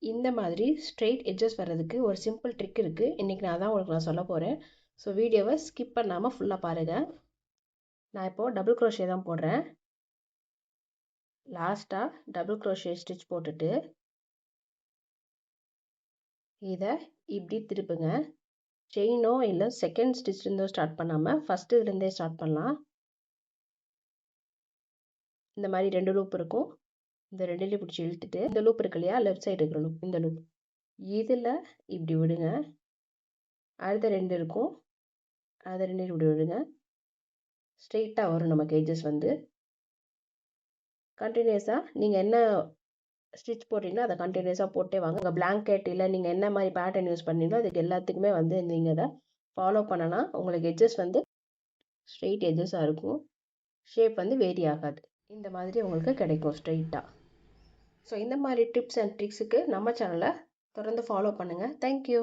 இந்த மாதிரி straight edges வர்றதுக்கு ஒரு சிம்பிள் ட்ரிக் இருக்குது. இன்றைக்கி நான் உங்களுக்கு சொல்ல போகிறேன். ஸோ வீடியோவை ஸ்கிப் பண்ணாமல் ஃபுல்லாக பாருங்கள். நான் இப்போது டபுள் க்ரோஷே தான் போடுறேன். லாஸ்ட்டாக டபுள் க்ரோஷே ஸ்டிச் போட்டுட்டு இதை இப்படி திருப்புங்க. செயினோ இல்லை செகண்ட் ஸ்டிச்லேருந்தோ ஸ்டார்ட் பண்ணாமல் ஃபஸ்ட்டு இதுலேருந்தே ஸ்டார்ட் பண்ணலாம். இந்த மாதிரி 2 லூப் இருக்கும். இந்த 2லேயும் பிடிச்சி இழுத்துட்டு இந்த லூப் இருக்கு இல்லையா, லெஃப்ட் சைடு இருக்கிற லூப், இந்த லூப் இதில் இப்படி விடுங்க. அடுத்த 2 இருக்கும், அதை 2 இப்படி விடுங்க. ஸ்ட்ரெயிட்டாக வரும் நமக்கு எட்ஜஸ் வந்து. கண்டினியூஸாக நீங்கள் என்ன ஸ்டிச் போட்டிங்களோ அதை கண்டினியூஸாக போட்டே வாங்க. உங்கள் பிளாங்கெட் இல்லை நீங்கள் என்ன மாதிரி பேட்டர்ன் யூஸ் பண்ணீங்களோ அதுக்கு எல்லாத்துக்குமே வந்து நீங்கள் அதை ஃபாலோ பண்ணனா உங்களுக்கு எட்ஜஸ் வந்து ஸ்ட்ரெயிட் எட்ஜஸாக இருக்கும். ஷேப் வந்து வேரி ஆகாது. இந்த மாதிரி உங்களுக்கு கிடைக்கும் ஸ்ட்ரெயிட்டாக. ஸோ இந்த மாதிரி டிப்ஸ் அண்ட் ட்ரிக்ஸுக்கு நம்ம சேனலை தொடர்ந்து ஃபாலோ பண்ணுங்கள். தேங்க்யூ.